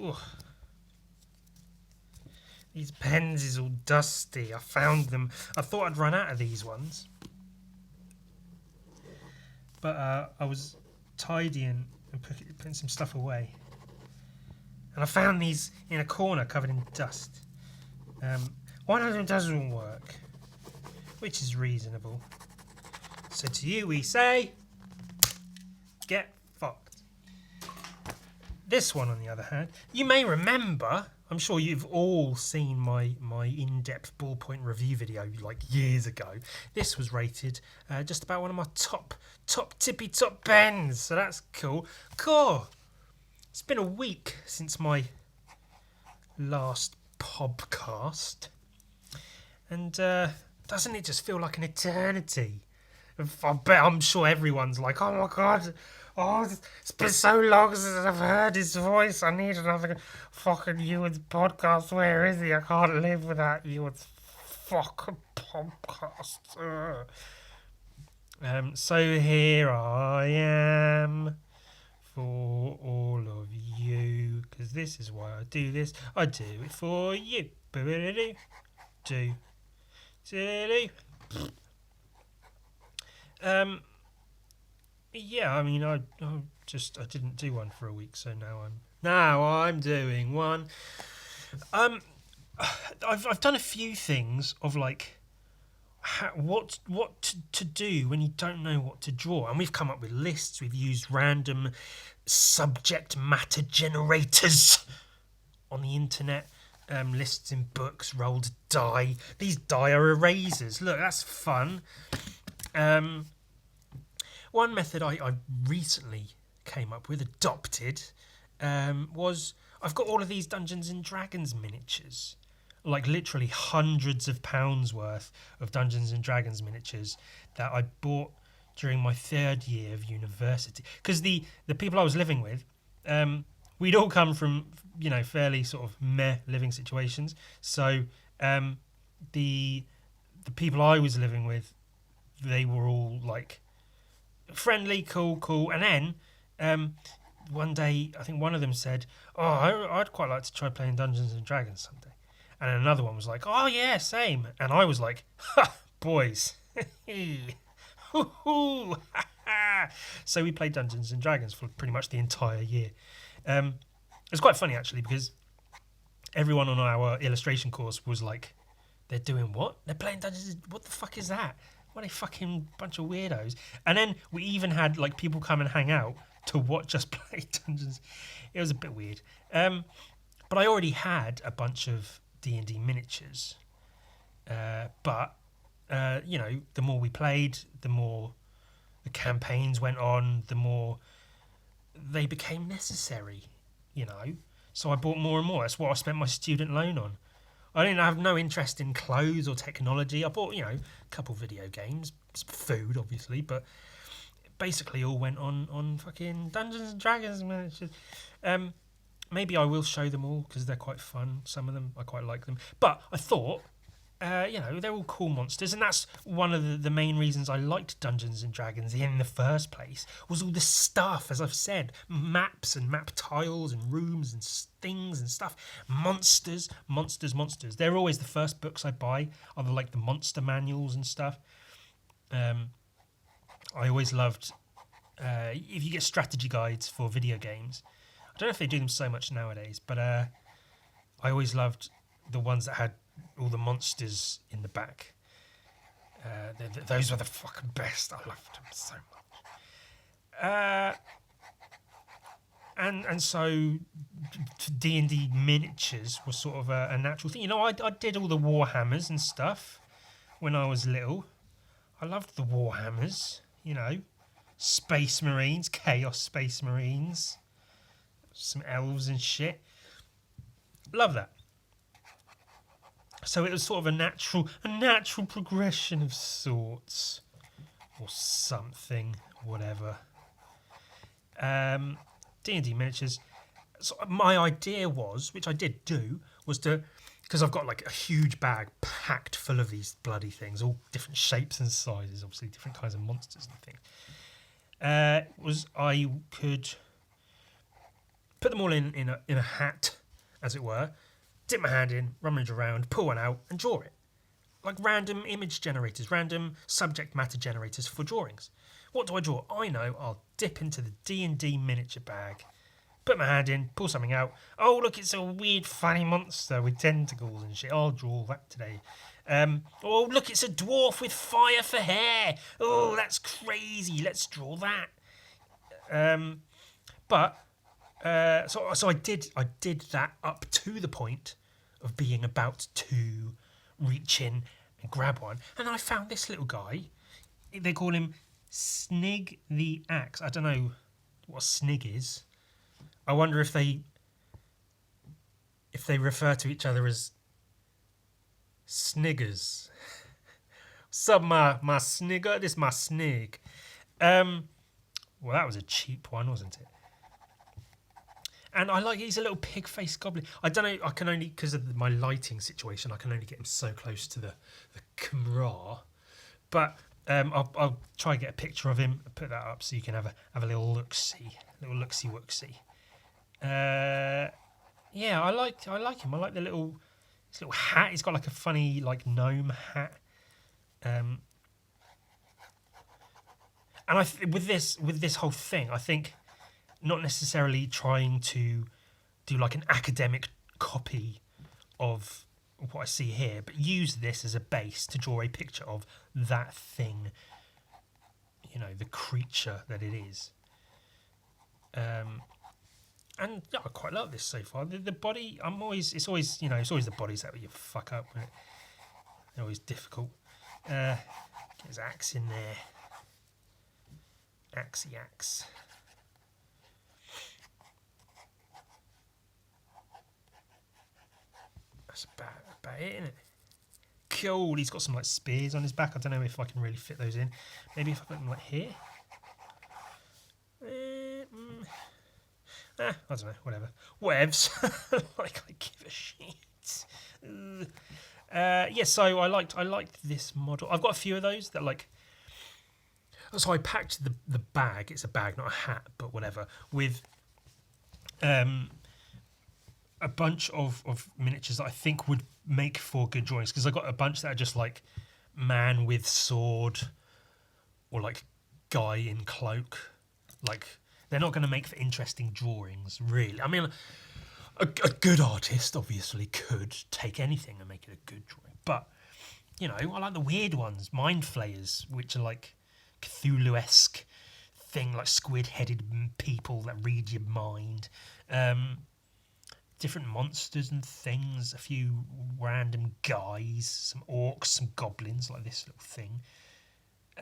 Ooh. These pens is all dusty. I found them. I thought I'd run out of these ones. But I was tidying and putting some stuff away. And I found these in a corner covered in dust. One of them doesn't work, which is reasonable. So to you we say, get fucked. This one, on the other hand, you may remember, I'm sure you've all seen my in-depth ballpoint review video like years ago. This was rated just about one of my top tippy top pens, so that's cool. Cool. It's been a week since my last podcast, and doesn't it just feel like an eternity? I'm sure everyone's like, oh my god, it's been so long since I've heard his voice. I need another fucking Ewan's podcast. Where is he? I can't live without Ewan's fucking podcast. So here I am for all of you, because this is why I do this. I do it for you. Do. Yeah, I mean, I didn't do one for a week, so now I'm doing one. I've done a few things of like what to do when you don't know what to draw, and we've come up with lists. We've used random subject matter generators on the internet. Lists in books, rolled die. These die are erasers. Look, that's fun. One method I recently came up with, adopted, was I've got all of these Dungeons and Dragons miniatures, like literally hundreds of pounds worth of Dungeons and Dragons miniatures that I bought during my third year of university. Because the people I was living with, we'd all come from, fairly sort of meh living situations. So the people I was living with, they were all like friendly, cool. And then one day, I think one of them said, I'd quite like to try playing Dungeons and Dragons someday. And another one was like, oh yeah, same. And I was like, ha, boys. So we played Dungeons and Dragons for pretty much the entire year. It's quite funny actually, because everyone on our illustration course was like, they're doing what? They're playing Dungeons. What the fuck is that? What a fucking bunch of weirdos. And then we even had like people come and hang out to watch us play Dungeons. It was a bit weird. But I already had a bunch of D&D miniatures. But the more we played, the more the campaigns went on, the more they became necessary, So I bought more and more. That's what I spent my student loan on. I didn't have no interest in clothes or technology. I bought, a couple video games, food obviously, but basically all went on fucking Dungeons and Dragons miniatures. Maybe I will show them all because they're quite fun. Some of them, I quite like them. But I thought, they're all cool monsters, and that's one of the main reasons I liked Dungeons and Dragons in the first place, was all the stuff, as I've said, maps and map tiles and rooms and things and stuff, monsters. They're always the first books I buy, are like the monster manuals and stuff. I always loved, if you get strategy guides for video games, I don't know if they do them so much nowadays, but I always loved the ones that had all the monsters in the back. Those were the fucking best. I loved them so much. And so D&D miniatures was sort of a natural thing. I did all the Warhammers and stuff when I was little. I loved the Warhammers, Space Marines, Chaos Space Marines, some elves and shit. Love that. So it was sort of a natural progression of sorts, or something, whatever. D&D miniatures. So my idea was, which I did do, was to, because I've got like a huge bag packed full of these bloody things, all different shapes and sizes, obviously different kinds of monsters and things. Was I could put them all in a hat, as it were, dip my hand in, rummage around, pull one out, and draw it. Like random image generators, random subject matter generators for drawings. What do I draw? I know I'll dip into the D&D miniature bag, put my hand in, pull something out. Oh, look, it's a weird, funny monster with tentacles and shit. I'll draw that today. Oh, look, it's a dwarf with fire for hair. Oh, that's crazy. Let's draw that. So I did that up to the point of being about to reach in and grab one, and I found this little guy. They call him Snig the Axe. I don't know what Snig is. I wonder if they refer to each other as sniggers. Sup, my snigger? This my snig. Well, that was a cheap one, wasn't it? And he's a little pig-faced goblin. I don't know, I can only, because of my lighting situation, I can only get him so close to the camera. But I'll try and get a picture of him and put that up so you can have a little look-see. Little look-see-wook-see. Yeah, I like him. I like his little hat. He's got like a funny like gnome hat. And with this whole thing, I think not necessarily trying to do like an academic copy of what I see here, but use this as a base to draw a picture of that thing, the creature that it is. And yeah, I quite love this so far. The body, it's always the bodies that you fuck up with. They're always difficult. Get his axe in there. Axe. That's about it, isn't it? Cool. He's got some like spears on his back. I don't know if I can really fit those in. Maybe if I put them like here. I don't know. Whatever. Whatevs. Like I give a shit. Yeah. So I liked this model. I've got a few of those that like. So I packed the bag. It's a bag, not a hat, but whatever. With a bunch of miniatures that I think would make for good drawings, because I got a bunch that are just like man with sword or like guy in cloak. Like they're not going to make for interesting drawings, really. I mean, a good artist obviously could take anything and make it a good drawing, but I like the weird ones, mind flayers, which are like Cthulhu-esque thing, like squid-headed people that read your mind. Different monsters and things, a few random guys, some orcs, some goblins, like this little thing.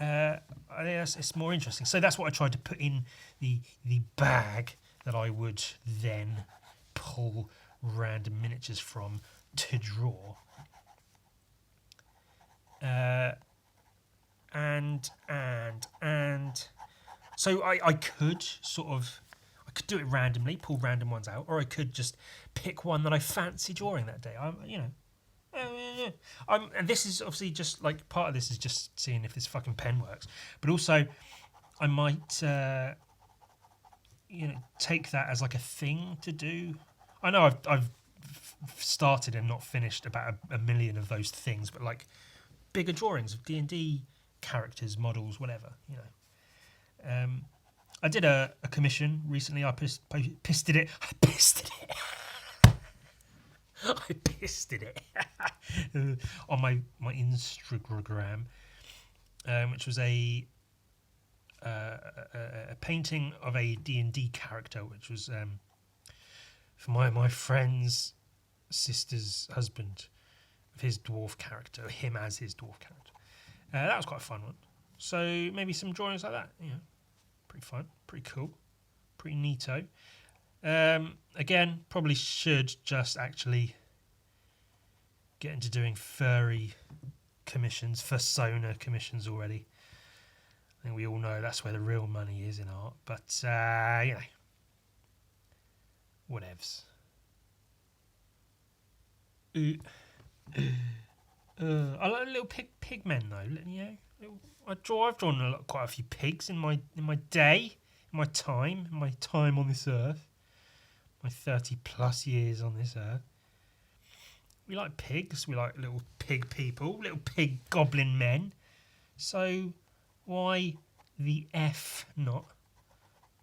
I think it's more interesting. So that's what I tried to put in the bag that I would then pull random miniatures from to draw. And so I could do it randomly, pull random ones out, or I could just pick one that I fancy drawing that day. And this is obviously just like part of this is just seeing if this fucking pen works, but also I might take that as like a thing to do. I know I've started and not finished about a million of those things, but like bigger drawings of D&D characters, models, whatever. I did a commission recently. I pisted it. I pisted it on my Instagram, which was a painting of a D&D character, which was for my friend's sister's husband, of his dwarf character, him as his dwarf character. That was quite a fun one. So maybe some drawings like that, pretty fun, pretty cool, pretty neato. Again, probably should just actually get into doing furry commissions, fursona commissions already. I think we all know that's where the real money is in art, but whatevs. I like little pig men though. I've drawn quite a few pigs in my day, in my time on this earth, my 30 plus years on this earth. We like pigs. We like little pig people, little pig goblin men. So why the F not?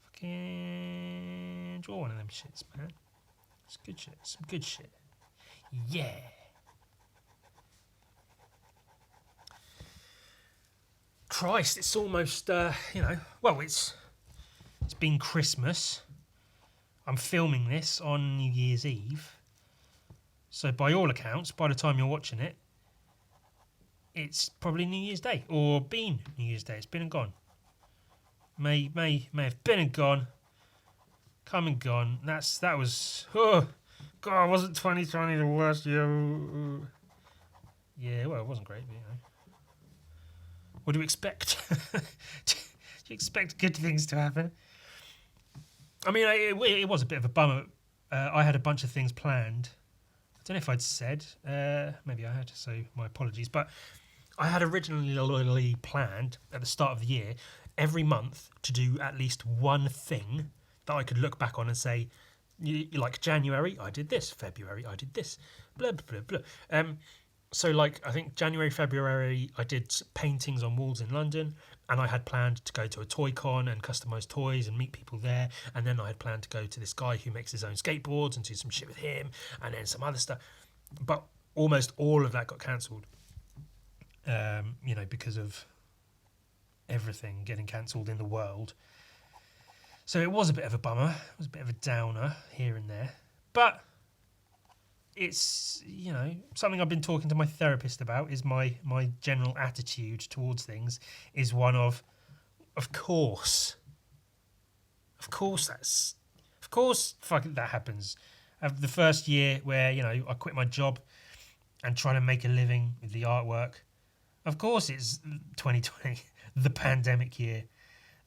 Fucking draw one of them shits, man. It's good shit. Some good shit. Yeah. Christ, it's almost well, it's been Christmas. I'm filming this on New Year's Eve. So by all accounts, by the time you're watching it, it's probably New Year's Day or been New Year's Day. It's been and gone. May have been and gone. Come and gone. That was God, wasn't 2020 the worst year? Yeah, well, it wasn't great, but what do you expect? Do you expect good things to happen? I mean, it was a bit of a bummer. I had a bunch of things planned. I don't know if I'd said. Maybe I had, so my apologies. But I had originally planned at the start of the year, every month, to do at least one thing that I could look back on and say, like January, I did this. February, I did this. Blah, blah, blah, blah. So, like, I think January, February, I did paintings on walls in London, and I had planned to go to a toy con and customise toys and meet people there. And then I had planned to go to this guy who makes his own skateboards and do some shit with him, and then some other stuff. But almost all of that got cancelled, because of everything getting cancelled in the world. So it was a bit of a bummer. It was a bit of a downer here and there. But it's, something I've been talking to my therapist about is my general attitude towards things is one of course, fucking that happens. The first year where, I quit my job and try to make a living with the artwork. Of course it's 2020, the pandemic year,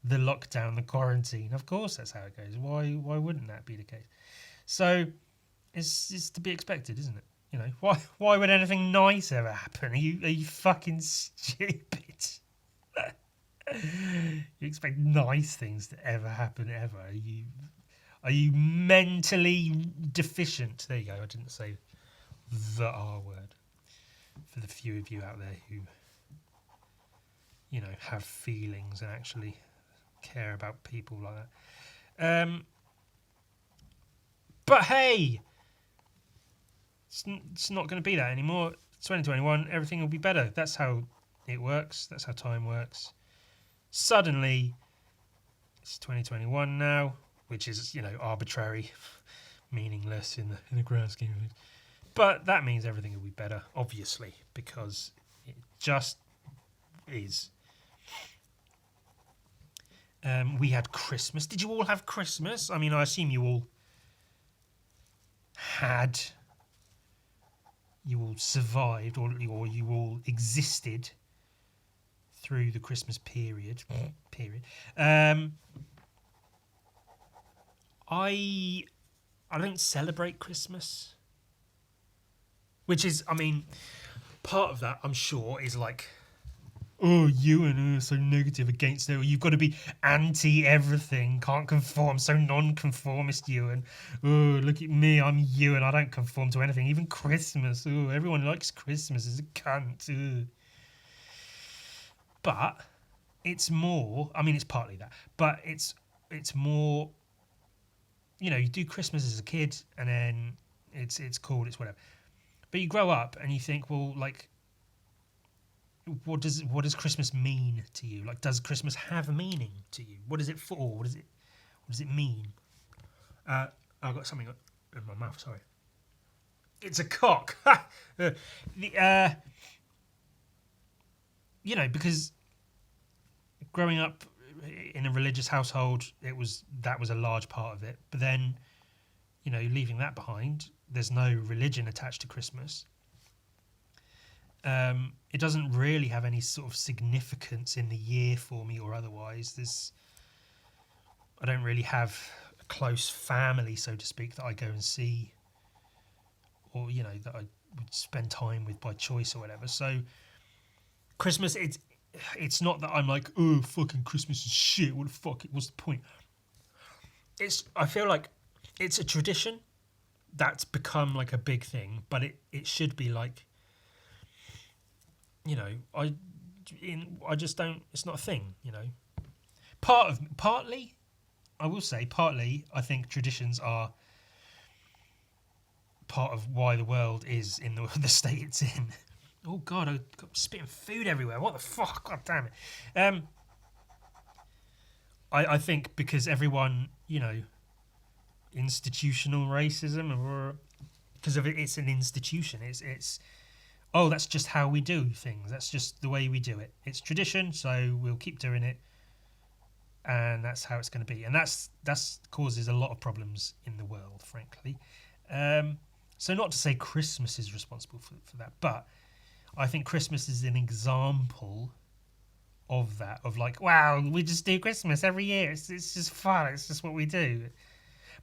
the lockdown, the quarantine. Of course that's how it goes. Why wouldn't that be the case? So it's to be expected, isn't it? Why would anything nice ever happen? Are you fucking stupid? You expect nice things to ever happen ever? Are you mentally deficient? There you go. I didn't say the R word. For the few of you out there who, have feelings and actually care about people like that. But hey, it's not going to be that anymore. 2021, everything will be better. That's how it works. That's how time works. Suddenly, it's 2021 now, which is, arbitrary, meaningless in the grand scheme of things. But that means everything will be better, obviously, because it just is. We had Christmas. Did you all have Christmas? I mean, I assume you all survived, or you all existed through the Christmas period. I don't celebrate Christmas, which is, I mean, part of that, I'm sure, is like, oh, Ewan, so negative against it. You've got to be anti everything, can't conform, so non-conformist, Ewan. Oh, look at me, I'm Ewan, I don't conform to anything, even Christmas. Oh, everyone likes Christmas, is a cunt. Ugh. But it's more, I mean, it's partly that, but it's more, you do Christmas as a kid, and then it's cool, it's whatever. But you grow up and you think, well, like, what does Christmas mean to you? Like, does Christmas have a meaning to you? What is it for? What does it mean? I've got something in my mouth. Sorry, it's a cock. Because growing up in a religious household, that was a large part of it. But then, leaving that behind, there's no religion attached to Christmas. It doesn't really have any sort of significance in the year for me or otherwise. I don't really have a close family, so to speak, that I go and see, or that I would spend time with by choice or whatever. So Christmas, it's not that I'm like, oh, fucking Christmas is shit. What the fuck? What's the point? I feel like it's a tradition that's become like a big thing, but it should be like, you know, I just don't. It's not a thing, you know. Partly, I will say, partly, I think traditions are part of why the world is in the state it's in. Oh God, I got spitting food everywhere. What the fuck? God damn it. I think because everyone, you know, institutional racism, or because of it's an institution. It's oh, that's just how we do things. That's just the way we do it. It's tradition, so we'll keep doing it, and that's how it's going to be. And that's causes a lot of problems in the world, frankly. So not to say Christmas is responsible for that, but I think Christmas is an example of that. Of like, wow, we just do Christmas every year. It's just fun. It's just what we do.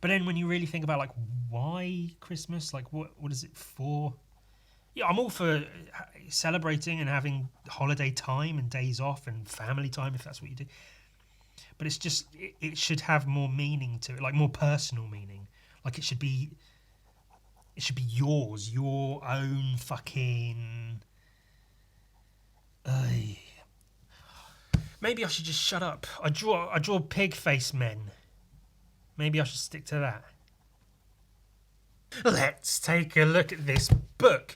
But then when you really think about like why Christmas, like what is it for? Yeah, I'm all for celebrating and having holiday time and days off and family time if that's what you do. But it's just it should have more meaning to it, like more personal meaning. Like it should be yours, your own fucking. Maybe I should just shut up. I draw pig face men. Maybe I should stick to that. Let's take a look at this book.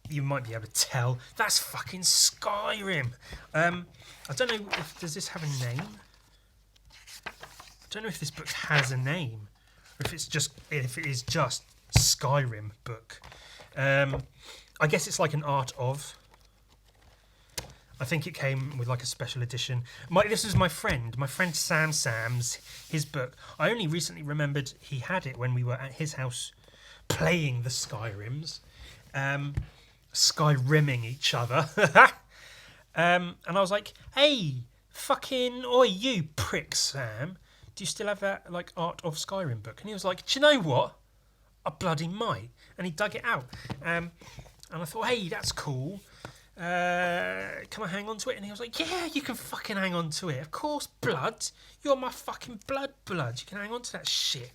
You might be able to tell, that's fucking Skyrim. I don't know does this have a name? I don't know if this book has a name, or if it is just Skyrim book. I guess it's like an art of. I think it came with like a special edition. This is my friend Sam's his book. I only recently remembered he had it when we were at his house playing the Skyrims, Skyrimming each other. And I was like, hey, fucking oi, you prick Sam, do you still have that like Art of Skyrim book? And he was like, do you know what? I bloody might. And he dug it out. And I thought, hey, that's cool. Can I hang on to it? And he was like, yeah, you can fucking hang on to it. Of course, blood. You're my fucking blood. You can hang on to that shit.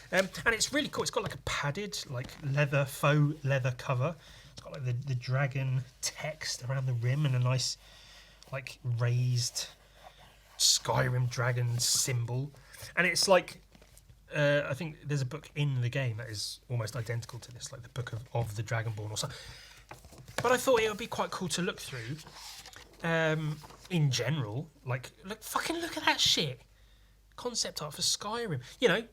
And it's really cool. It's got like a padded, like faux leather cover. It's got like the dragon text around the rim and a nice, like, raised Skyrim dragon symbol. And it's like, I think there's a book in the game that is almost identical to this, like the Book of the Dragonborn or something. But I thought it would be quite cool to look through. In general, like, look at that shit. Concept art for Skyrim. You know,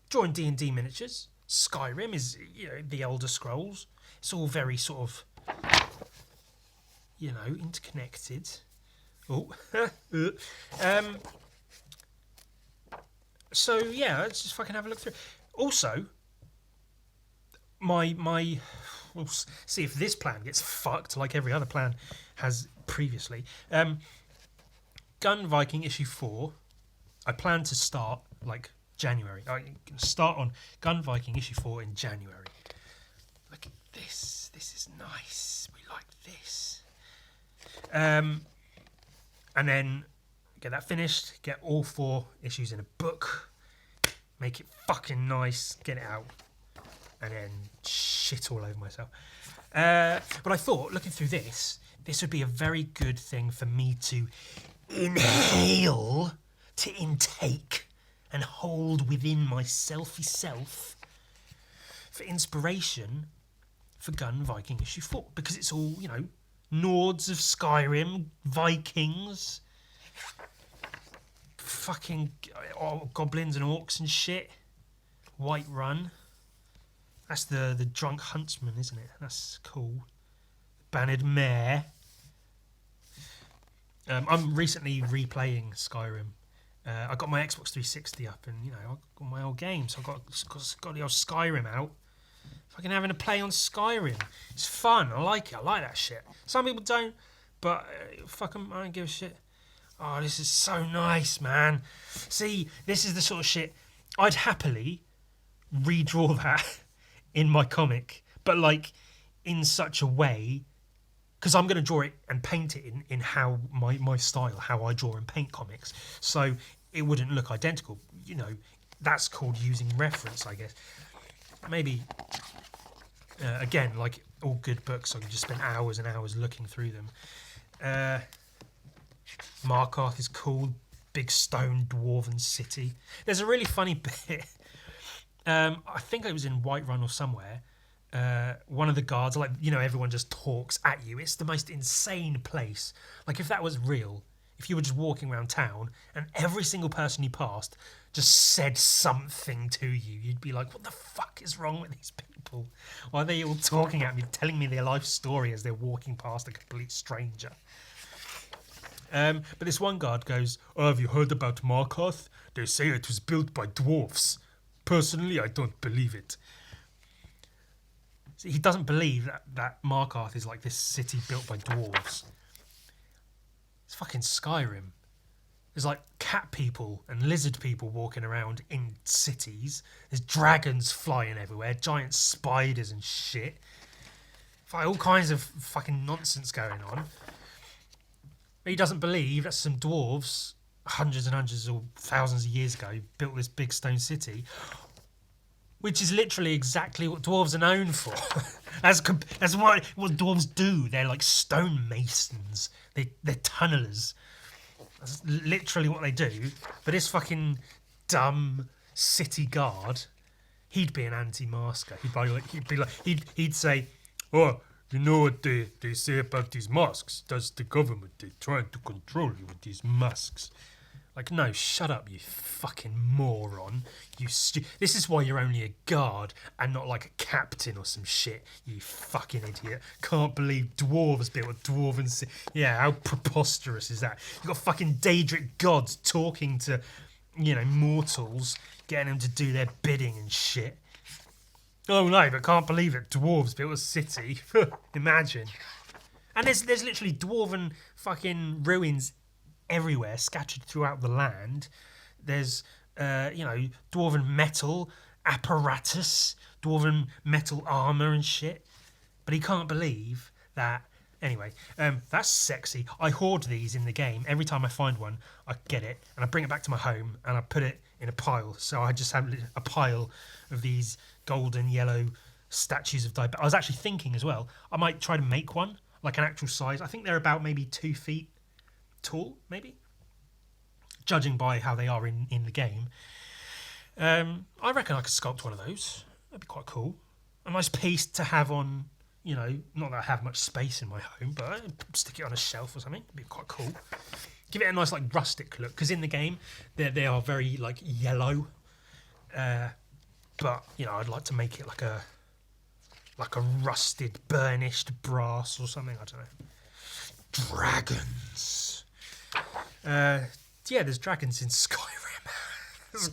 drawing D&D miniatures. Skyrim is, you know, the Elder Scrolls. It's all very sort of, you know, interconnected. Oh, so yeah, let's just fucking have a look through. Also, we'll see if this plan gets fucked like every other plan has previously. Gun Viking issue 4. I plan to start like January. I can start on Gun Viking issue 4 in January. Look at this. This is nice. We like this. And then get that finished. Get all 4 issues in a book. Make it fucking nice. Get it out. And then shit all over myself. But I thought, looking through this would be a very good thing for me to inhale, to intake, and hold within my selfie self for inspiration for Gun Viking issue 4. Because it's all, you know, Nords of Skyrim, Vikings, fucking goblins and orcs and shit. Whiterun. That's the drunk huntsman, isn't it? That's cool. Bannered mare. I'm recently replaying Skyrim. I got my Xbox 360 up, and you know, I got my old games. So I got the old Skyrim out. Fucking having a play on Skyrim. It's fun. I like it. I like that shit. Some people don't, but fuck 'em, I don't give a shit. Oh, this is so nice, man. See, this is the sort of shit I'd happily redraw that in my comic, but like in such a way, because I'm going to draw it and paint it in how my style, how I draw and paint comics, so it wouldn't look identical. You know, that's called using reference, I guess. Maybe again, like all good books, I can just spend hours and hours looking through them. Markarth is cool. Big stone dwarven city. There's a really funny bit. I think it was in Whiterun or somewhere. One of the guards, like, you know, everyone just talks at you. It's the most insane place. Like, if that was real, if you were just walking around town and every single person you passed just said something to you, you'd be like, what the fuck is wrong with these people? Why are they all talking at me, telling me their life story as they're walking past a complete stranger? But this one guard goes, oh, have you heard about Markarth? They say it was built by dwarfs. Personally, I don't believe it. So he doesn't believe that Markarth is like this city built by dwarves. It's fucking Skyrim. There's like cat people and lizard people walking around in cities. There's dragons flying everywhere, giant spiders and shit. All kinds of fucking nonsense going on. But he doesn't believe that some dwarves, hundreds and hundreds or thousands of years ago, built this big stone city, which is literally exactly what dwarves are known for. That's what dwarves do. They're like stone masons. They're tunnelers. That's literally what they do. But this fucking dumb city guard, he'd be an anti-masker. He'd say, oh, you know what they say about these masks? That's the government. They're trying to control you with these masks. Like, no, shut up, you fucking moron. This is why you're only a guard and not like a captain or some shit, you fucking idiot. Can't believe dwarves built a dwarven city. Yeah, how preposterous is that? You've got fucking Daedric gods talking to, you know, mortals, getting them to do their bidding and shit. Oh no, but can't believe it. Dwarves built a city. Imagine. And there's literally dwarven fucking ruins everywhere, scattered throughout the land. There's, dwarven metal apparatus, dwarven metal armour and shit. But he can't believe that. Anyway, that's sexy. I hoard these in the game. Every time I find one, I get it and I bring it back to my home and I put it in a pile. So I just have a pile of these golden yellow statues of Diablo. I was actually thinking as well, I might try to make one, like an actual size. I think they're about maybe 2 feet tall, maybe, judging by how they are in the game. I reckon I could sculpt one of those. That'd be quite cool. A nice piece to have on, you know, not that I have much space in my home, but I'd stick it on a shelf or something. It'd be quite cool. Give it a nice like rustic look, because in the game they are very like yellow. But you know, I'd like to make it like a rusted, burnished brass or something. I don't know. Dragons. Yeah, there's dragons in Skyrim. That's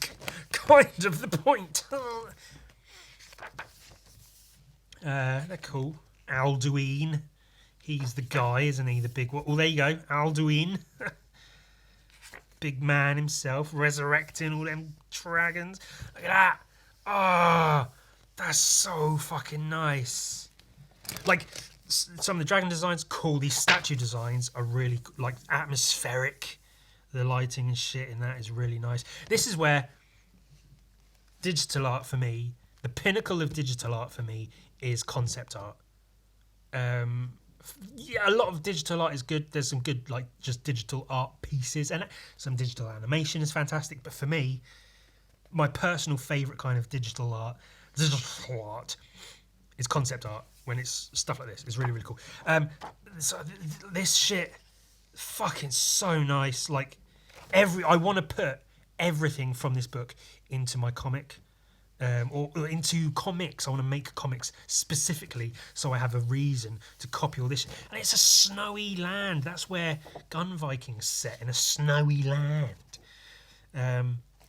kind of the point. They're cool. Alduin. He's the guy, isn't he? The big one. Oh, there you go. Alduin. Big man himself, resurrecting all them dragons. Look at that. Ah, that's so fucking nice. Like, some of the dragon designs, cool. These statue designs are really like atmospheric. The lighting and shit in that is really nice. This is where digital art for me, the pinnacle of digital art for me, is concept art. Yeah, a lot of digital art is good. There's some good like just digital art pieces, and some digital animation is fantastic. But for me, my personal favourite kind of digital art is concept art. When it's stuff like this, it's really, really cool. So this shit, fucking so nice. Like I want to put everything from this book into my comic, or into comics. I want to make comics specifically, so I have a reason to copy all this. And it's a snowy land. That's where Gun Vikings set, in a snowy land.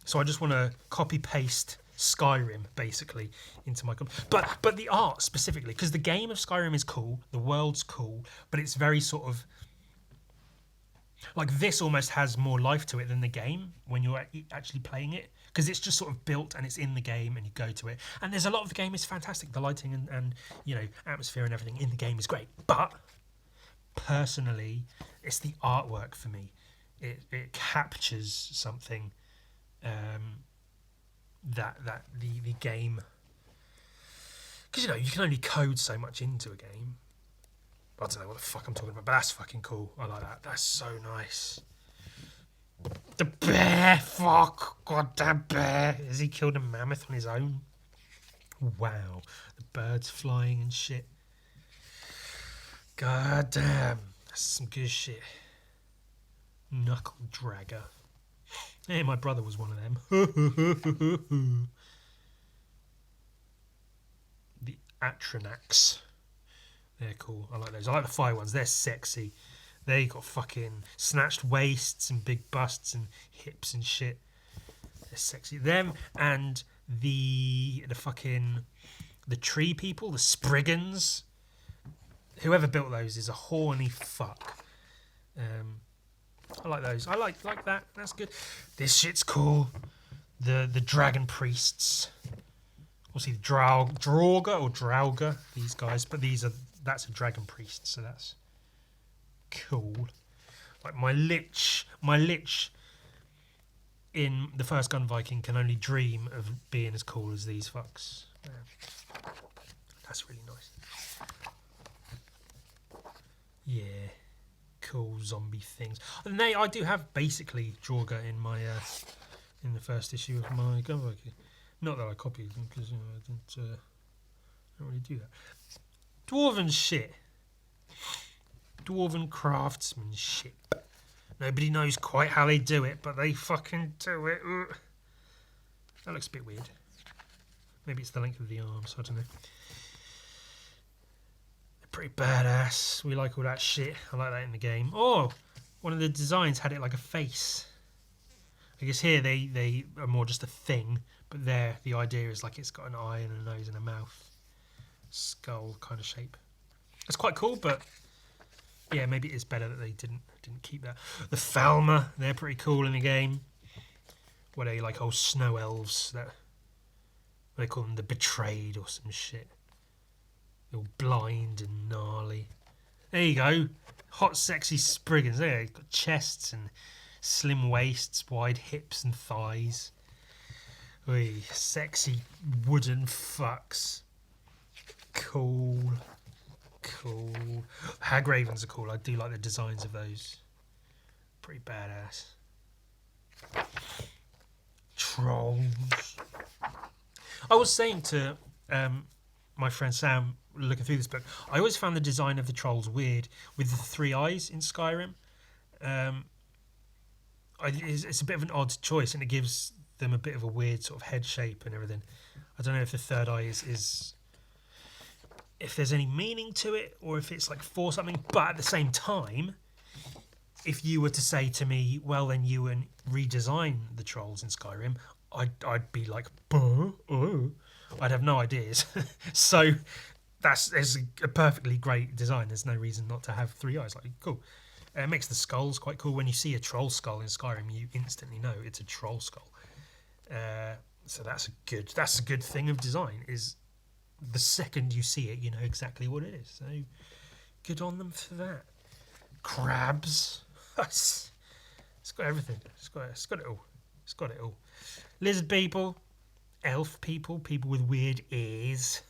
So I just want to copy paste Skyrim basically into my but the art specifically, because the game of Skyrim is cool, the world's cool, but it's very sort of like, this almost has more life to it than the game when you're actually playing it, because it's just sort of built and it's in the game and you go to it, and there's a lot of the game is fantastic. The lighting and you know, atmosphere and everything in the game is great, but personally it's the artwork for me. It captures something the game, because you can only code so much into a game. I don't know what the fuck I'm talking about, but that's fucking cool. I like that. That's so nice. The bear, fuck, goddamn bear. Has he killed a mammoth on his own? Wow, the birds flying and shit. God damn, that's some good shit. Knuckle dragger. Hey, my brother was one of them. The Atronax. They're cool. I like those. I like the fire ones. They're sexy. They got fucking snatched waists and big busts and hips and shit. They're sexy. Them and the tree people, the Spriggans. Whoever built those is a horny fuck. I like those. I like that. That's good. This shit's cool. The dragon priests. Obviously the Draugr or Draugr, these guys, but that's a dragon priest, so that's cool. Like my lich in the first Gun Viking can only dream of being as cool as these fucks. That's really nice. Yeah, cool zombie things. And I do have basically Draugr in my in the first issue of my Gun Viking. Not that I copied them because I don't really do that. Dwarven shit. Dwarven craftsmanship. Nobody knows quite how they do it, but they fucking do it. Ugh. That looks a bit weird. Maybe it's the length of the arms, I don't know. They're pretty badass. We like all that shit. I like that in the game. Oh, one of the designs had it like a face. I guess here they are more just a thing, but there the idea is like it's got an eye and a nose and a mouth. Skull kind of shape. That's quite cool, but yeah, maybe it's better that they didn't keep that. The Falmer, they're pretty cool in the game. What are they, like old snow elves? They call them the Betrayed or some shit. They're all blind and gnarly. There you go. Hot, sexy Spriggans. There, you've got chests and slim waists, wide hips and thighs. Oy, sexy wooden fucks. Cool. Hag Ravens are cool. I do like the designs of those. Pretty badass. Trolls. I was saying to my friend Sam, looking through this book, I always found the design of the trolls weird with the three eyes in Skyrim. It's a bit of an odd choice, and it gives them a bit of a weird sort of head shape and everything. I don't know if the third eye is if there's any meaning to it or if it's like for something, but at the same time, if you were to say to me, well then you and redesign the trolls in Skyrim, I'd be like, oh, I'd have no ideas. So it's a perfectly great design. There's no reason not to have three eyes. Like, cool. It makes the skulls quite cool. When you see a troll skull in Skyrim, you instantly know it's a troll skull. So that's a good thing of design. Is the second you see it, you know exactly what it is. So good on them for that. Crabs. It's got everything. It's got it all. It's got it all. Lizard people, elf people, people with weird ears.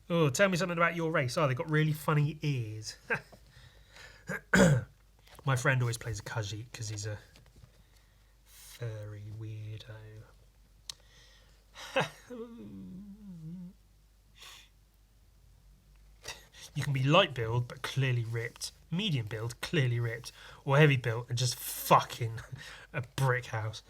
Oh, tell me something about your race. Oh, they've got really funny ears. My friend always plays a Khajiit because he's a furry weirdo. You can be light build but clearly ripped, medium build clearly ripped, or heavy build and just fucking a brick house.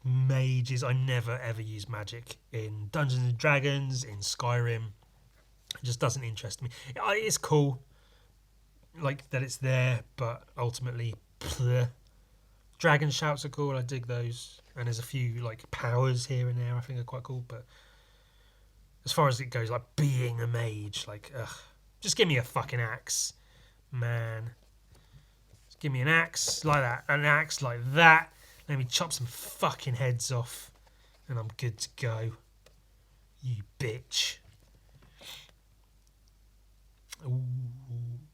Mages, I never ever use magic in Dungeons and Dragons, in Skyrim. It just doesn't interest me. It's cool, like that it's there, but ultimately, dragon shouts are cool. I dig those, and there's a few like powers here and there I think are quite cool. But as far as it goes, like being a mage, like just give me a fucking axe, man. Just give me an axe like that, an axe like that. Let me chop some fucking heads off, and I'm good to go. You bitch. Ooh,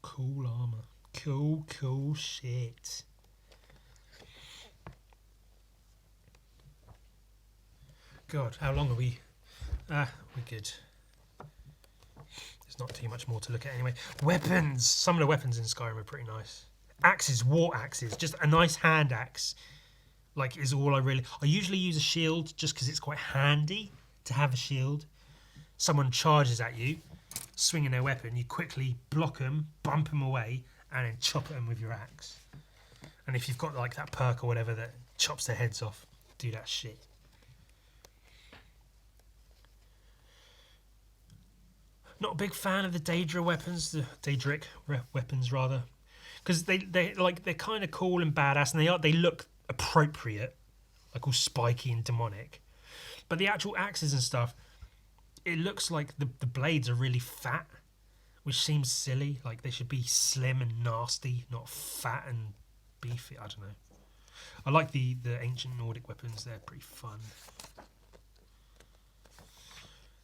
cool armour. Cool shit. God, how long are we? We're good. There's not too much more to look at anyway. Weapons. Some of the weapons in Skyrim are pretty nice. Axes, war axes. Just a nice hand axe. Like, is all I really... I usually use a shield just because it's quite handy to have a shield. Someone charges at you, swinging their weapon, you quickly block them, bump them away, and then chop at them with your axe. And if you've got like that perk or whatever that chops their heads off, do that shit. Not a big fan of the Daedra weapons, the Daedric weapons rather, because they're kind of cool and badass, and they look appropriate, like all spiky and demonic. But the actual axes and stuff, it looks like the blades are really fat, which seems silly. Like they should be slim and nasty, not fat and beefy. I don't know. I like the ancient Nordic weapons. They're pretty fun.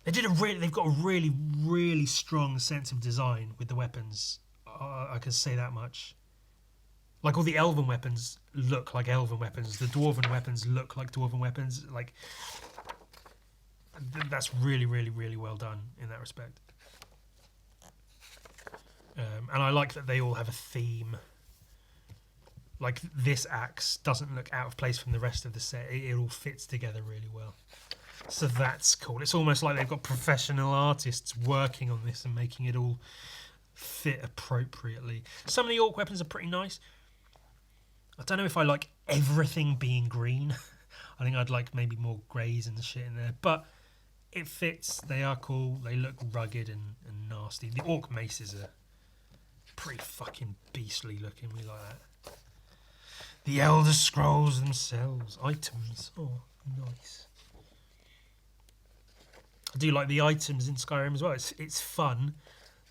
They've got a really, really strong sense of design with the weapons. I can say that much. Like all the elven weapons look like elven weapons. The dwarven weapons look like dwarven weapons. Like that's really, really, really well done in that respect. And I like that they all have a theme. Like this axe doesn't look out of place from the rest of the set. It all fits together really well. So that's cool. It's almost like they've got professional artists working on this and making it all fit appropriately. Some of the orc weapons are pretty nice. I don't know if I like everything being green. I think I'd like maybe more greys and shit in there. But it fits. They are cool. They look rugged and nasty. The orc maces are pretty fucking beastly looking. We like that. The Elder Scrolls themselves. Items. Oh, nice. I do like the items in Skyrim as well. It's fun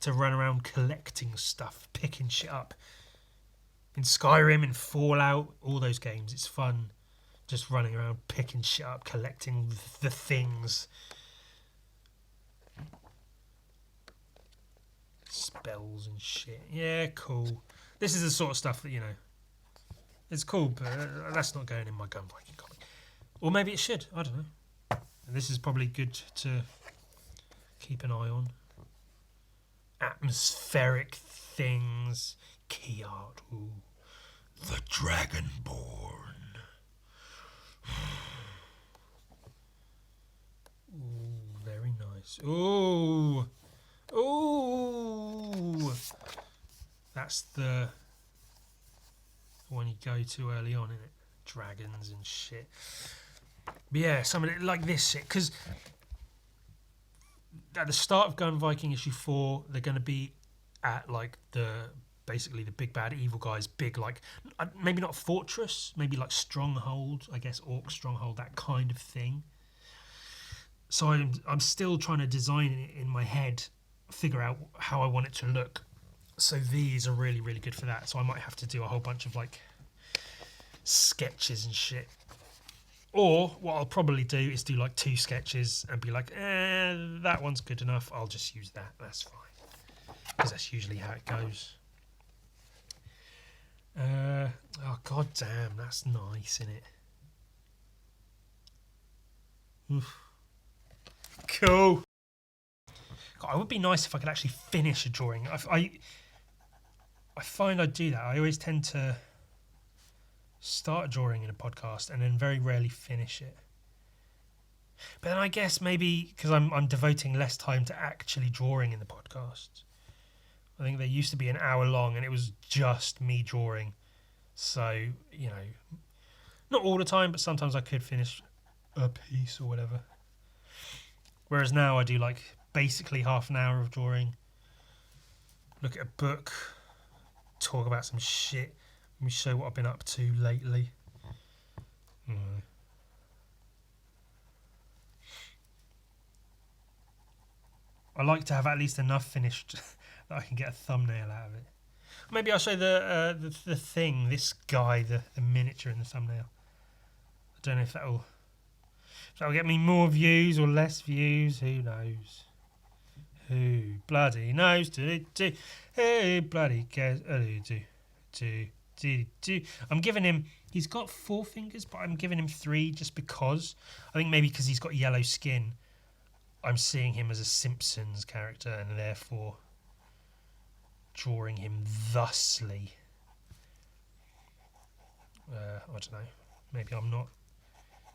to run around collecting stuff, picking shit up. In Skyrim, in Fallout, all those games, it's fun just running around picking shit up, collecting the things. Spells and shit. Yeah, cool. This is the sort of stuff that, you know, it's cool, but that's not going in my gun Viking comic. Or maybe it should. I don't know. And this is probably good to keep an eye on. Atmospheric things. Key art. Ooh. The Dragonborn. Ooh, very nice. Ooh. Ooh. That's the one you go to early on, isn't it? Dragons and shit. But yeah, some of it like this shit, because at the start of Gun Viking issue 4, they're going to be at like basically the big bad evil guys, big like maybe not fortress, maybe like stronghold, I guess orc stronghold, that kind of thing. So I'm still trying to design it in my head, figure out how I want it to look. So these are really, really good for that. So I might have to do a whole bunch of like sketches and shit. Or what I'll probably do is do like 2 sketches and be like, that one's good enough. I'll just use that. That's fine. Because that's usually how it goes. Oh, god damn. That's nice, isn't it? Oof. Cool. God, it would be nice if I could actually finish a drawing. I find I do that. I always tend to start a drawing in a podcast and then very rarely finish it. But then I guess maybe because I'm devoting less time to actually drawing in the podcast. I think they used to be an hour long and it was just me drawing. So, you know, not all the time, but sometimes I could finish a piece or whatever. Whereas now I do like basically half an hour of drawing, look at a book, talk about some shit, let me show what I've been up to lately. I like to have at least enough finished that I can get a thumbnail out of it. Maybe I'll show the thing, this guy, the miniature in the thumbnail. I don't know if that'll get me more views or less views. Who knows? Who bloody knows? Who bloody cares? I'm giving him. He's got 4 fingers, but I'm giving him 3 just because. I think maybe because he's got yellow skin, I'm seeing him as a Simpsons character, and therefore drawing him thusly. I don't know. Maybe I'm not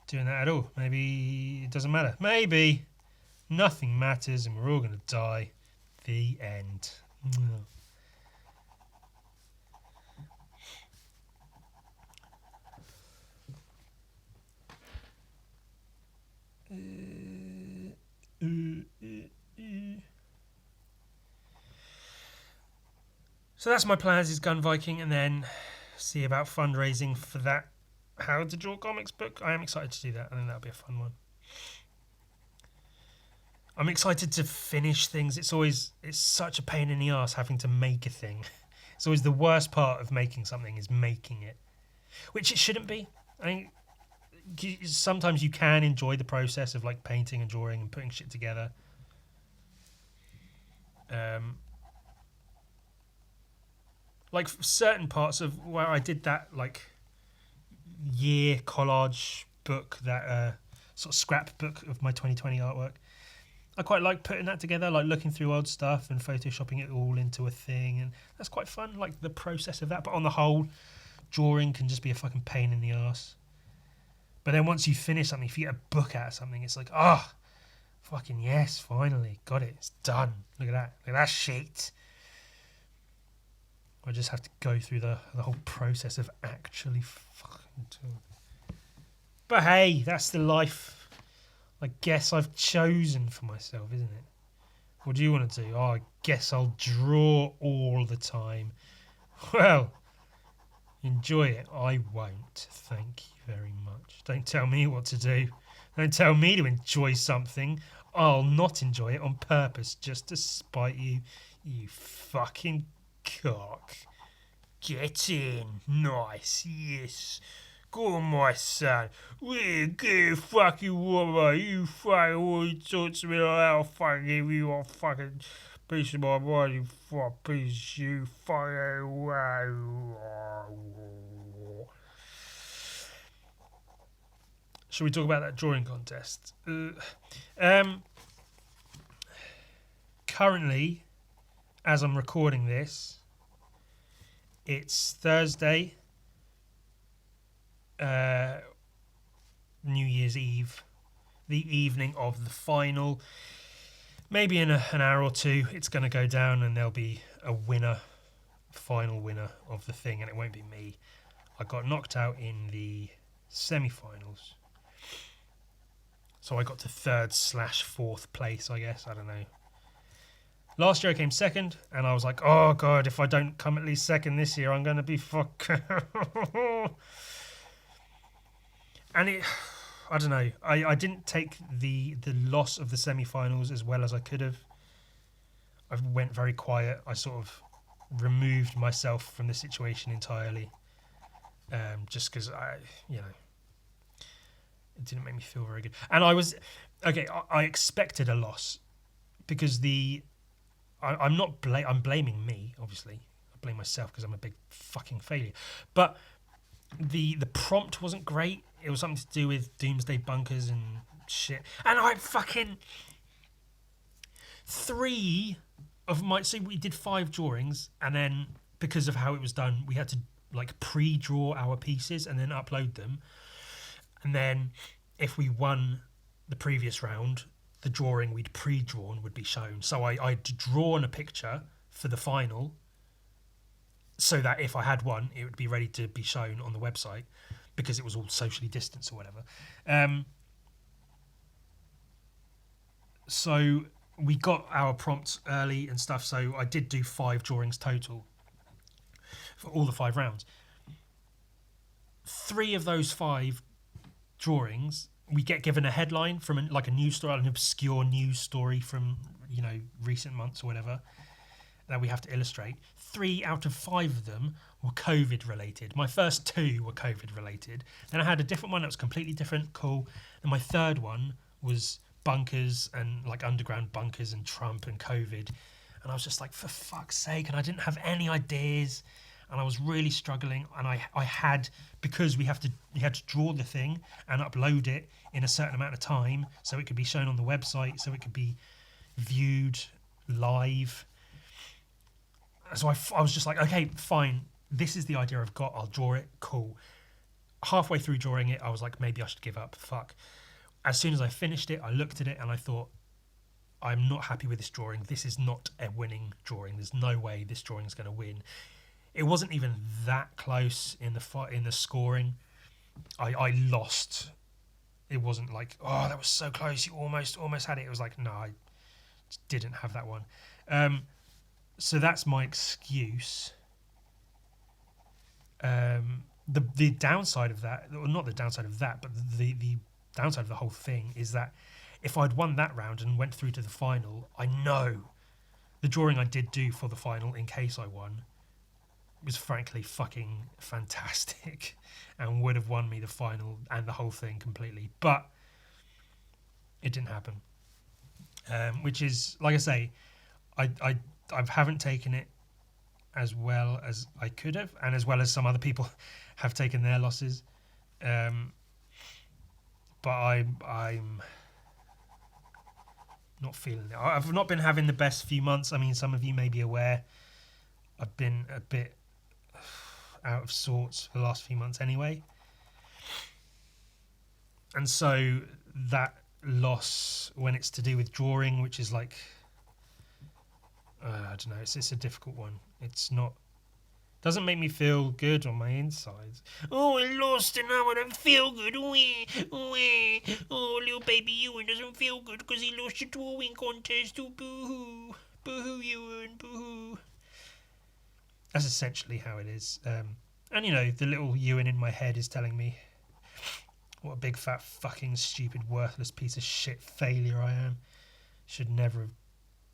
doing that at all. Maybe it doesn't matter. Maybe nothing matters, and we're all going to die. The end. So that's my plans, is Gun Viking, and then see about fundraising for that How to Draw Comics book. I am excited to do that. I think that'll be a fun one. I'm excited to finish things. It's such a pain in the ass having to make a thing. It's always the worst part of making something is making it, which it shouldn't be. I mean, sometimes you can enjoy the process of like painting and drawing and putting shit together. Like certain parts of where I did that like year collage book, that sort of scrapbook of my 2020 artwork, I quite like putting that together, like looking through old stuff and photoshopping it all into a thing, and that's quite fun, like the process of that. But on the whole, drawing can just be a fucking pain in the ass. But then once you finish something, if you get a book out of something, it's like, fucking yes, finally, got it, it's done. Look at that shit. I just have to go through the whole process of actually fucking doing it. But hey, that's the life I guess I've chosen for myself, isn't it? What do you want to do? I guess I'll draw all the time. Well, enjoy it. I won't. Thank you very much. Don't tell me what to do. Don't tell me to enjoy something. I'll not enjoy it on purpose just to spite you, you fucking cock. Get in. Nice. Yes. Go on, my son. Go fucking woman. You fucking always talk to me like that. I'll fucking give you a fucking piece of my mind, you fucking piece. You fucking. Shall we talk about that drawing contest? Currently, as I'm recording this, it's Thursday, New Year's Eve, the evening of the final. Maybe in an hour or two, it's going to go down and there'll be a winner, final winner of the thing, and it won't be me. I got knocked out in the semi-finals. So I got to 3rd/4th place, I guess. I don't know. Last year I came 2nd, and I was like, oh God, if I don't come at least 2nd this year, I'm going to be fucking... And I don't know. I didn't take the loss of the semi-finals as well as I could have. I went very quiet. I sort of removed myself from the situation entirely. Just because it didn't make me feel very good. And I was... Okay, I expected a loss because I'm blaming me, obviously. I blame myself because I'm a big fucking failure. But the prompt wasn't great. It was something to do with doomsday bunkers and shit. And I fucking... 3 of my... So we did 5 drawings, and then because of how it was done, we had to like pre-draw our pieces and then upload them. And then if we won the previous round, the drawing we'd pre-drawn would be shown. So I'd drawn a picture for the final so that if I had one, it would be ready to be shown on the website because it was all socially distanced or whatever. So we got our prompts early and stuff, so I did do 5 drawings total for all the 5 rounds. 3 of those 5 drawings, we get given a headline from a news story, an obscure news story from recent months or whatever, that we have to illustrate. 3 out of 5 of them were COVID related. My first 2 were COVID related. Then I had a different one that was completely different, cool. And my third one was bunkers and like underground bunkers and Trump and COVID. And I was just like, for fuck's sake. And I didn't have any ideas. and I was really struggling. And I had, because you had to draw the thing and upload it in a certain amount of time, so it could be shown on the website, so it could be viewed live. So I was just like, okay, fine. This is the idea I've got. I'll draw it. Cool. Halfway through drawing it, I was like, maybe I should give up. Fuck. As soon as I finished it, I looked at it and I thought, I'm not happy with this drawing. This is not a winning drawing. There's no way this drawing is going to win. It wasn't even that close in the scoring. I lost. It wasn't like, oh, that was so close. You almost had it. It was like, no, I just didn't have that one. So that's my excuse. The downside of that, or not the downside of that, but the downside of the whole thing is that if I'd won that round and went through to the final, I know the drawing I did do for the final in case I won was frankly fucking fantastic and would have won me the final and the whole thing completely. But it didn't happen. Which is, like I say, I haven't taken it as well as I could have, and as well as some other people have taken their losses. But I'm not feeling it. I've not been having the best few months. I mean, some of you may be aware I've been a bit out of sorts for the last few months anyway. And so that loss, when it's to do with drawing, which is like, I don't know, it's a difficult one. It's not, doesn't make me feel good on my insides. Oh, I lost and now I don't feel good. Oh, little baby Ewan doesn't feel good because he lost the drawing contest. Oh, boo-hoo. Boo-hoo, Ewan, boo-hoo. That's essentially how it is. And, you know, the little Ewan in my head is telling me what a big, fat, fucking, stupid, worthless piece of shit failure I am. Should never have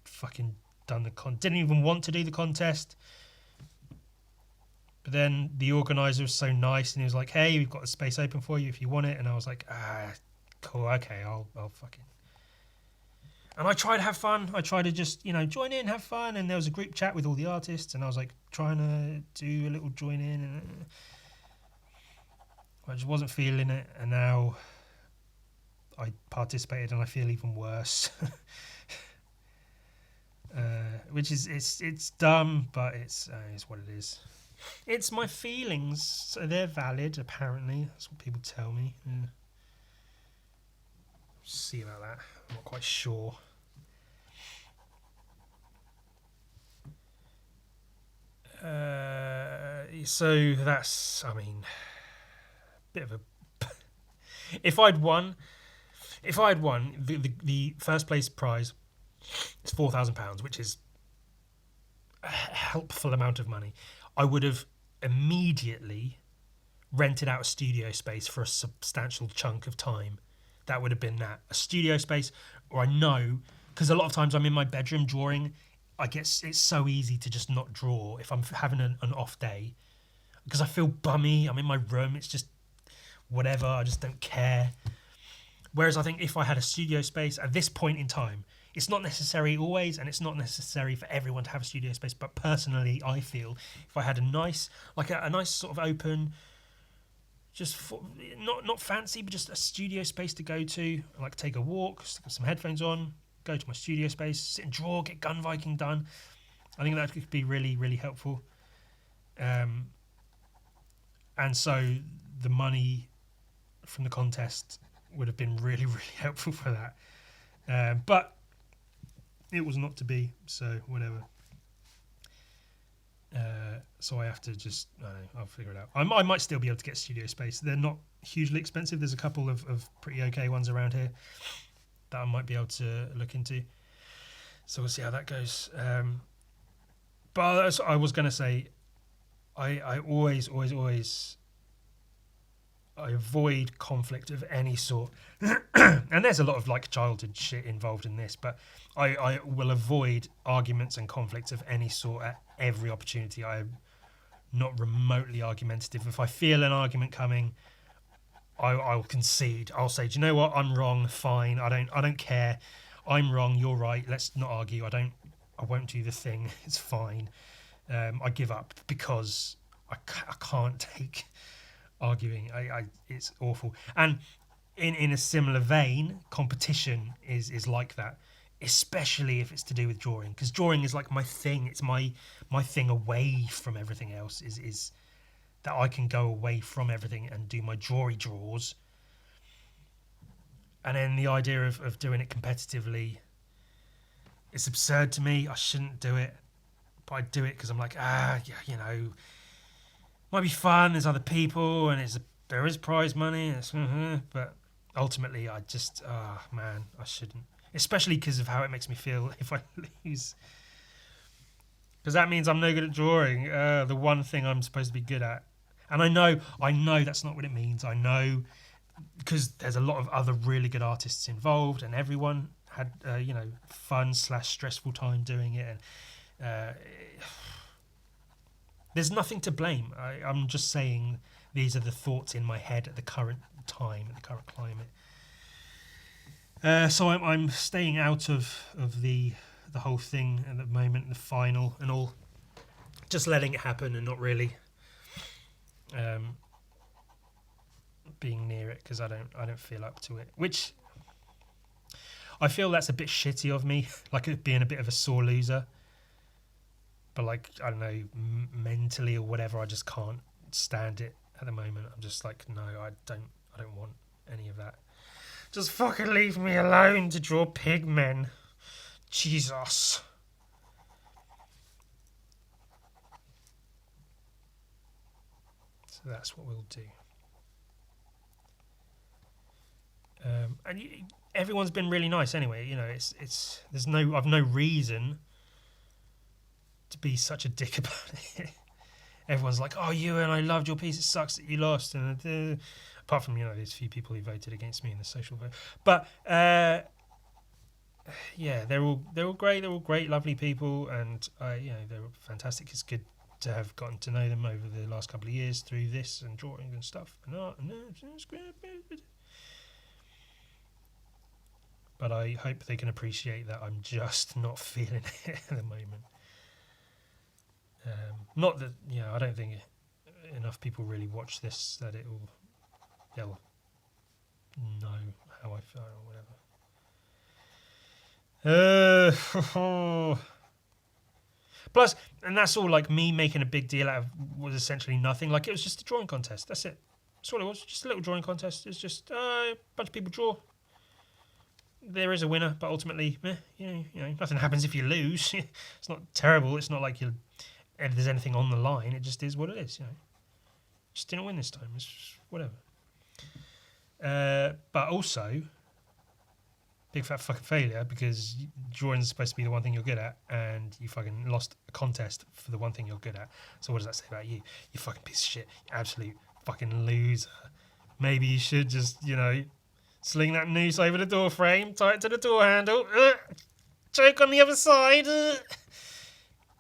fucking done didn't even want to do the contest. But then the organizer was so nice and he was like, hey, we've got a space open for you if you want it. And I was like, cool, okay, I'll fucking. And I tried to have fun. I tried to just, join in, have fun. And there was a group chat with all the artists and I was like trying to do a little join in. And I just wasn't feeling it. And now I participated and I feel even worse. Which is, it's dumb, but it's what it is. It's my feelings, so they're valid, apparently. That's what people tell me. Yeah. See about that. I'm not quite sure. So that's, a bit of a... If I'd won, the first place prize is £4,000, which is a helpful amount of money. I would have immediately rented out a studio space for a substantial chunk of time. That would have been that. A studio space, or I know, because a lot of times I'm in my bedroom drawing, it's so easy to just not draw if I'm having an off day. Because I feel bummy, I'm in my room, it's just whatever, I just don't care. Whereas I think if I had a studio space at this point in time, it's not necessary always, and it's not necessary for everyone to have a studio space. But personally, I feel if I had a nice sort of open, just not fancy, but just a studio space to go to, like take a walk, stick some headphones on, go to my studio space, sit and draw, get Gun Viking done. I think that could be really, really helpful. And so the money from the contest would have been really, really helpful for that. But it was not to be, so whatever. So I have to just, I don't know, I'll figure it out. I might still be able to get studio space. They're not hugely expensive. There's a couple of pretty okay ones around here that I might be able to look into. So we'll see how that goes. But I was going to say, I always I avoid conflict of any sort. And there's a lot of like childhood shit involved in this, but I will avoid arguments and conflicts of any sort at every opportunity. I'm not remotely argumentative. If I feel an argument coming, I'll concede. I'll say, do you know what? I'm wrong. Fine. I don't care. I'm wrong. You're right. Let's not argue. I won't do the thing. It's fine. I give up because I can't take arguing. It's awful. And in a similar vein, competition is like that, especially if it's to do with drawing, because drawing is like my thing. It's my thing away from everything else. Is that I can go away from everything and do my draws. And then the idea of doing it competitively, it's absurd to me. I shouldn't do it, but I do it because I'm like, yeah, you know, might be fun. There's other people, and there is prize money. But ultimately, I just, man, I shouldn't. Especially because of how it makes me feel if I lose. Because that means I'm no good at drawing. The one thing I'm supposed to be good at. And I know that's not what it means. I know because there's a lot of other really good artists involved, and everyone had fun / stressful time doing it. And there's nothing to blame. I'm just saying these are the thoughts in my head at the current time, at the current climate. So I'm staying out of the whole thing at the moment, the final and all. Just letting it happen and not really being near it because I don't feel up to it. Which I feel that's a bit shitty of me, like it being a bit of a sore loser. But like, I don't know, mentally or whatever, I just can't stand it at the moment. I'm just like, no, I don't want any of that. Just fucking leave me alone to draw pigmen. Jesus. So that's what we'll do. And everyone's been really nice anyway. You know, I've no reason to be such a dick about it. Everyone's like, "Oh, Ewan, I loved your piece. It sucks that you lost." And apart from there's a few people who voted against me in the social vote, but yeah, they're all great. They're all great, lovely people, and they're fantastic. It's good to have gotten to know them over the last couple of years through this and drawing and stuff and art. And it's great. But I hope they can appreciate that I'm just not feeling it at the moment. Not that, I don't think enough people really watch this that they'll know how I feel or whatever. Plus, and that's all like me making a big deal out of was essentially nothing. Like it was just a drawing contest. That's it. That's all it was. Just a little drawing contest. It's just a bunch of people draw. There is a winner, but ultimately, nothing happens if you lose. It's not terrible. It's not like there's anything on the line. It just is what it is. Just didn't win this time. It's just whatever. But also, big fat fucking failure because drawing is supposed to be the one thing you're good at, and you fucking lost a contest for the one thing you're good at. So what does that say about you? You fucking piece of shit. You absolute fucking loser. Maybe you should just, sling that noose over the door frame, tie it to the door handle, choke on the other side.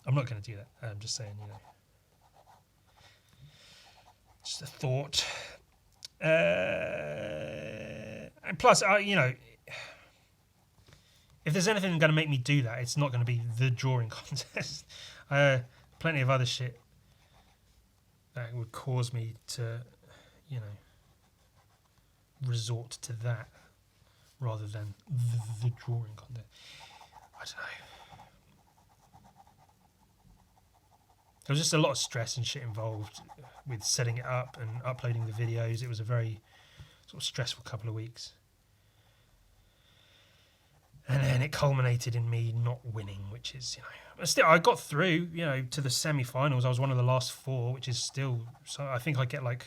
I'm not going to do that. I'm just saying, just a thought. And plus, if there's anything going to make me do that, it's not going to be the drawing contest. Plenty of other shit that would cause me to, resort to that rather than the drawing contest. I don't know. There was just a lot of stress and shit involved with setting it up and uploading the videos. It was a very sort of stressful couple of weeks. And then it culminated in me not winning, which is, still, I got through, to the semi-finals. I was one of the last 4, which is still, so I think I get like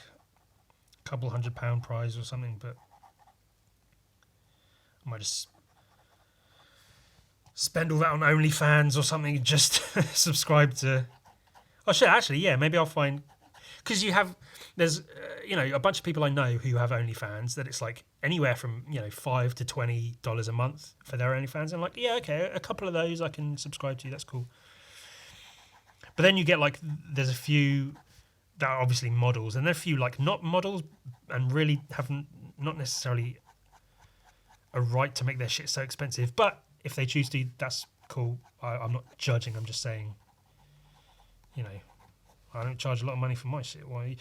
a couple £100 prize or something, but I might just spend all that on OnlyFans or something, just subscribe to... Oh shit, actually, yeah, maybe I'll find... Because there's a bunch of people I know who have OnlyFans that it's like anywhere from, $5 to $20 a month for their OnlyFans. I'm like, yeah, okay, a couple of those I can subscribe to, that's cool. But then you get like, there's a few that are obviously models, and there are a few like not models and really not necessarily a right to make their shit so expensive. But if they choose to, that's cool. I'm not judging, I'm just saying, I don't charge a lot of money for my shit. Why?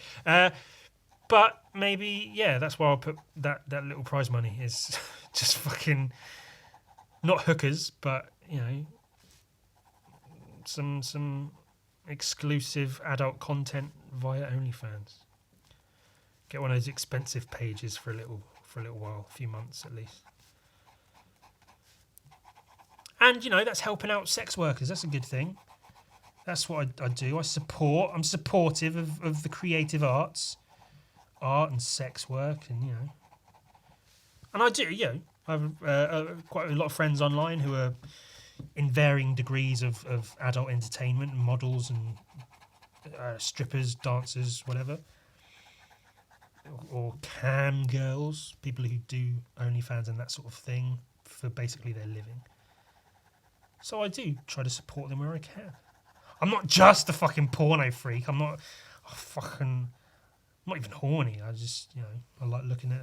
But maybe, yeah, that's why I'll put that little prize money is just fucking not hookers, but some exclusive adult content via OnlyFans. Get one of those expensive pages for a little while, a few months at least. And that's helping out sex workers. That's a good thing. That's what I do. I'm supportive of the creative arts, art and sex work, and I do. I have quite a lot of friends online who are in varying degrees of adult entertainment, models and strippers, dancers, whatever, or cam girls, people who do OnlyFans and that sort of thing for basically their living. So I do try to support them where I can. I'm not just a fucking porno freak. I'm not not even horny. I just, I like looking at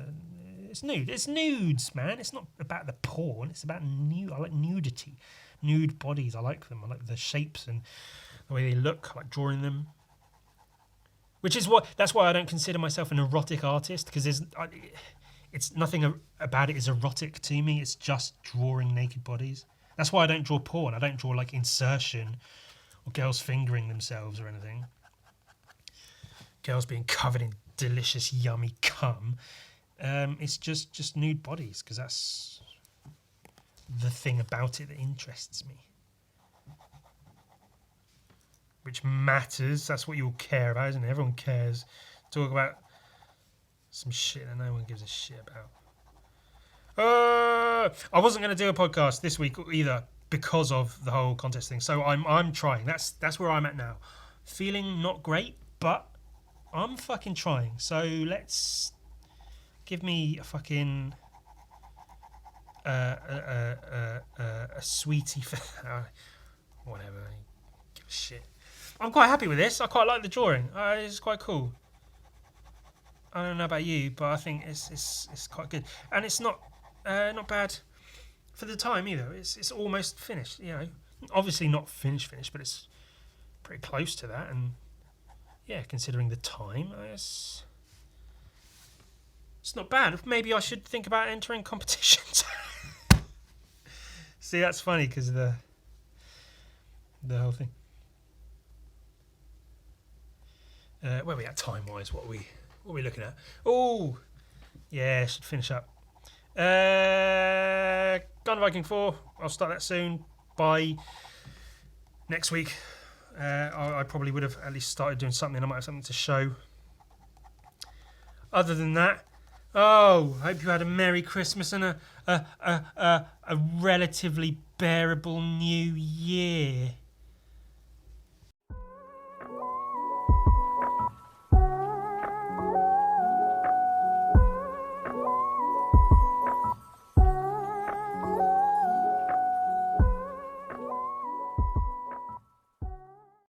it's nude. It's nudes, man. It's not about the porn. It's about nude. I like nudity, nude bodies. I like them. I like the shapes and the way they look. I like drawing them. That's why I don't consider myself an erotic artist, because it's nothing about it is erotic to me. It's just drawing naked bodies. That's why I don't draw porn. I don't draw like insertion or girls fingering themselves or anything. Girls being covered in delicious, yummy cum. It's just nude bodies, because that's the thing about it that interests me. Which matters. That's what you all care about, isn't it? Everyone cares. Talk about some shit that no one gives a shit about. I wasn't going to do a podcast this week either because of the whole contest thing. So I'm trying. That's where I'm at now. Feeling not great, but I'm fucking trying. So let's give me a fucking a sweetie for whatever. Give a shit. I'm quite happy with this. I quite like the drawing. It's quite cool. I don't know about you, but I think it's quite good, and it's not bad for the time either. It's almost finished. Obviously not finished, but it's pretty close to that. And yeah, considering the time, it's not bad. Maybe I should think about entering competitions. See, that's funny because of the whole thing. Where are we at time-wise? What are we looking at? Oh, yeah, I should finish up. Gun Viking 4, I'll start that soon. By next week, I probably would have at least started doing something. I might have something to show. Other than that, hope you had a Merry Christmas and a relatively bearable New Year.